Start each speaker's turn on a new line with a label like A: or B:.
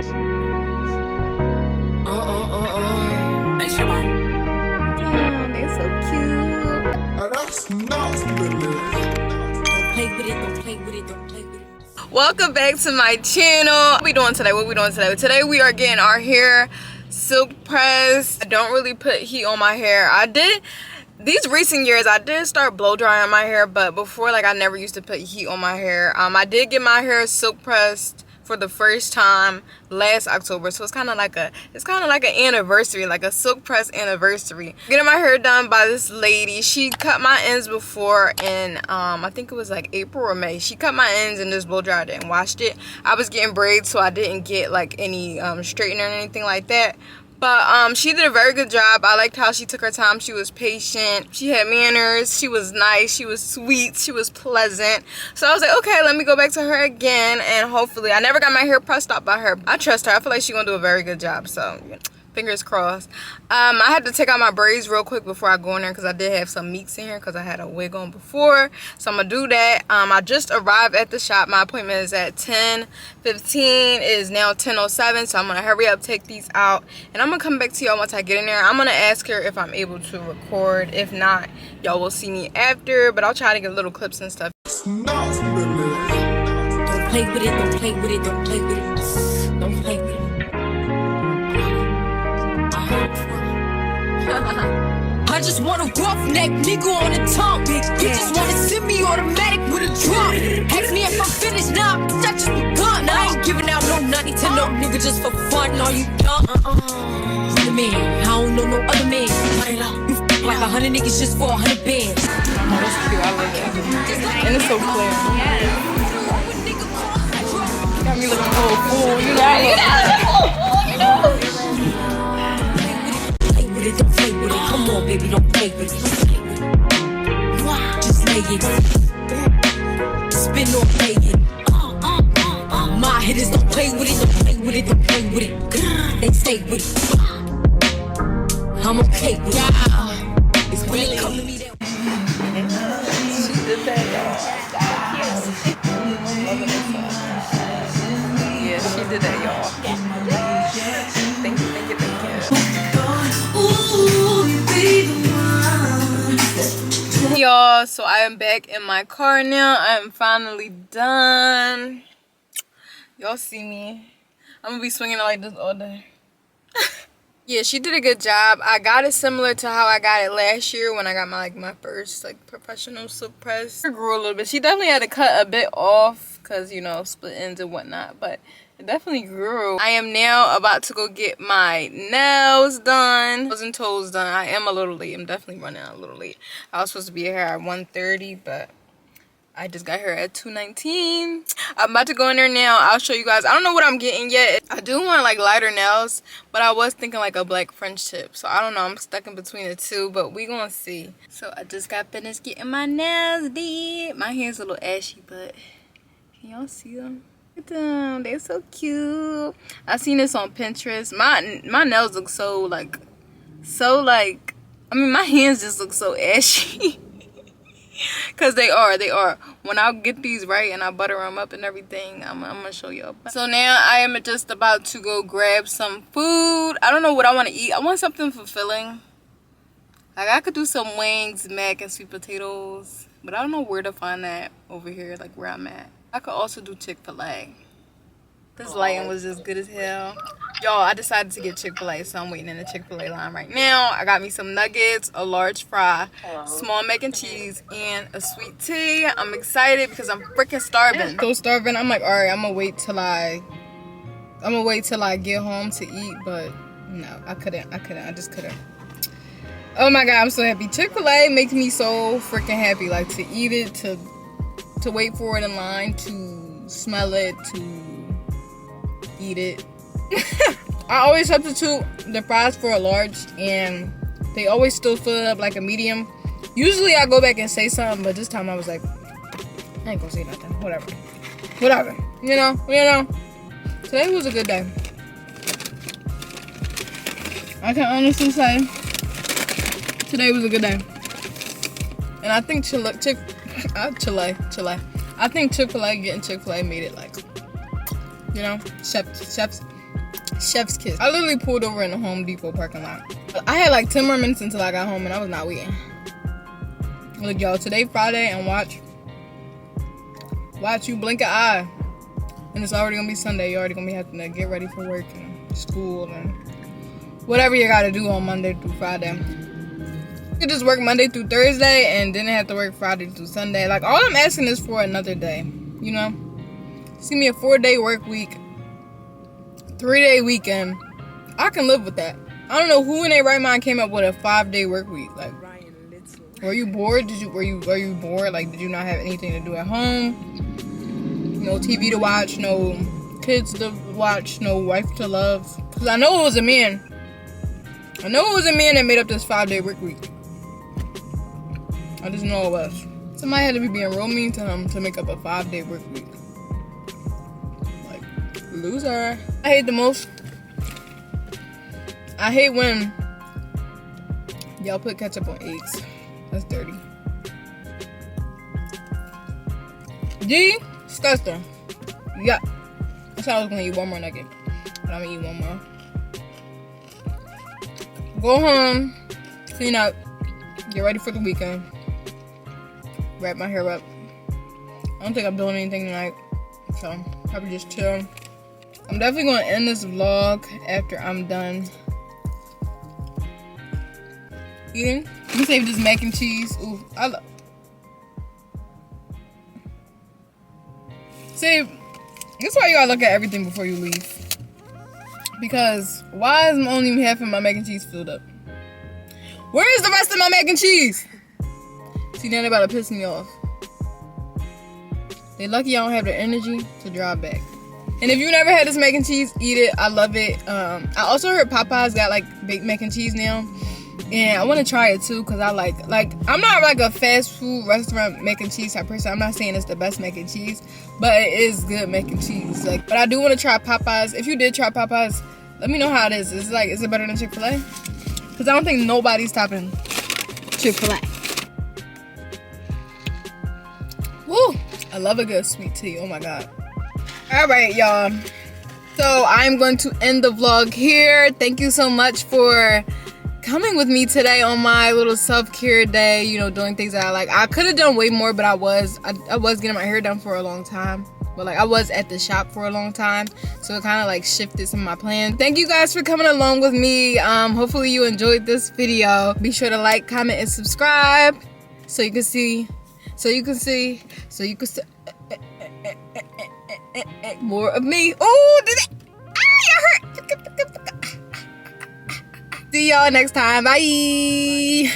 A: Damn, they're so cute. Welcome back to my channel. What we doing today? Today we are getting our hair silk pressed. I don't really put heat on my hair. These recent years I did start blow drying my hair, but before, like, I never used to put heat on my hair. I did get my hair silk pressed for the first time last October, so it's kind of like an anniversary, like a silk press anniversary. Getting my hair done by this lady. She cut my ends before in I think it was like April or May. She cut my ends and just blow dried it and washed it. I was getting braids, so I didn't get like any straightener or anything like that. But she did a very good job. I liked how she took her time. She was patient. She had manners. She was nice. She was sweet. She was pleasant. So I was like, okay, let me go back to her again. And hopefully, I never got my hair pressed up by her. I trust her. I feel like she's going to do a very good job. So, fingers crossed. I had to take out my braids real quick before I go in there because I did have some meats in here because I had a wig on before. So I'm going to do that. I just arrived at the shop. My appointment is at 10:15. It is now 10:07. So I'm going to hurry up, take these out. And I'm going to come back to y'all once I get in there. I'm going to ask her if I'm able to record. If not, y'all will see me after. But I'll try to get little clips and stuff.
B: Don't play with it, don't play with it, don't play with it. Don't play with it. I just want a roughneck nigga on the tongue. You just wanna send me automatic with a drum. Ask me if I'm finished now, that just begun. I ain't giving out no nutty to no nigga just for fun. Are you dumb? Real man, I don't know no other man. You f like 100 niggas just for 100 bands.
A: Oh, that's cute. I like it. And it's so clear. Got me looking full, you know.
B: Don't play with it, come on baby, don't play with it. Just lay it, spin or play it. My hitters don't play with it, don't play with it, don't play with it. They stay with it. I'm okay with it. It's when they come to me that
A: She did that, y'all. Yeah, she did that, y'all. Thank you. Y'all, so I am back in my car now. I am finally done. Y'all see me. I'm gonna be swinging it like this all day. Yeah, she did a good job. I got it similar to how I got it last year when I got my first professional silk press. It grew a little bit. She definitely had to cut a bit off because, you know, split ends and whatnot, but it definitely grew. I am now about to go get my nails done. Nails and toes done. I am a little late. I'm definitely running out a little late. I was supposed to be here at 1:30, but I just got here at 2:19. I'm about to go in there now. I'll show you guys. I don't know what I'm getting yet. I do want like lighter nails, but I was thinking like a black French tip. So I don't know. I'm stuck in between the two, but we gonna see. So I just got finished getting my nails did. My hair's a little ashy, but can y'all see them? Look at them. They're so cute. I seen this on Pinterest. My nails look so like I mean, my hands just look so ashy. Cause they are. When I get these right and I butter them up and everything, I'm gonna show y'all. So now I am just about to go grab some food. I don't know what I want to eat. I want something fulfilling. Like I could do some wings, mac, and sweet potatoes, but I don't know where to find that over here, like where I'm at. I could also do Chick-fil-A. This lighting was just good as hell. Y'all, I decided to get Chick-fil-A, so I'm waiting in the Chick-fil-A line right now. I got me some nuggets, a large fry, small mac and cheese, and a sweet tea. I'm excited because I'm freaking starving. So starving. I'm like, all right, I'm gonna wait till I get home to eat, but no, I couldn't. I just couldn't. Oh my God, I'm so happy. Chick-fil-A makes me so freaking happy. Like to eat it, to wait for it in line, to smell it, to eat it. I always substitute the fries for a large, and they always still fill it up like a medium. Usually I go back and say something, but this time I was like, I ain't gonna say nothing. Whatever. You know. Today was a good day. I can honestly say today was a good day. And I think I think Chick-fil-A, getting Chick-fil-A made it like, you know, chef's Chef's kiss. I literally pulled over in the Home Depot parking lot. I had like 10 more minutes until I got home and I was not waiting. Look, y'all, today Friday and watch you blink an eye. And it's already gonna be Sunday. You're already gonna be having to get ready for work and school and whatever you gotta do on Monday through Friday. You could just work Monday through Thursday and then have to work Friday through Sunday. Like, all I'm asking is for another day, you know? See me a 4-day work week, 3-day weekend. I can live with that. I don't know who in their right mind came up with a 5-day work week. Like, were you bored? Were you bored? Like, did you not have anything to do at home? No TV to watch, no kids to watch, no wife to love. Cause I know it was a man. I know it was a man that made up this 5-day work week. I just know it was. Somebody had to be being real mean to him to make up a 5-day work week. Like, loser. I hate the most. I hate when y'all put ketchup on eggs. That's dirty. G, disgusting. Yeah. I thought I was gonna eat one more nugget, but I'm gonna eat one more. Go home, clean up, get ready for the weekend. Wrap my hair up. I don't think I'm doing anything tonight, so probably just chill. I'm definitely gonna end this vlog after I'm done eating. Let me save this mac and cheese. Ooh, I love. See, that's why you gotta look at everything before you leave. Because why is only half of my mac and cheese filled up? Where is the rest of my mac and cheese? See, now they're about to piss me off. They lucky I don't have the energy to drive back. And if you never had this mac and cheese, eat it. I love it. I also heard Popeyes got like baked mac and cheese now. And I want to try it too, because I like I'm not like a fast food restaurant mac and cheese type person. I'm not saying it's the best mac and cheese, but it is good mac and cheese. Like, but I do want to try Popeyes. If you did try Popeyes, let me know how it is. Is it better than Chick-fil-A? Because I don't think nobody's topping Chick-fil-A. Woo! I love a good sweet tea. Oh my god. All right, y'all. So I'm going to end the vlog here. Thank you so much for coming with me today on my little self-care day, you know, doing things that I like. I could have done way more, but I was getting my hair done for a long time. But like, I was at the shop for a long time, so it kind of like shifted some of my plans. Thank you guys for coming along with me. Hopefully you enjoyed this video. Be sure to like, comment, and subscribe so you can see more of me. Oh, did it? Ah, you hurt. See y'all next time. Bye.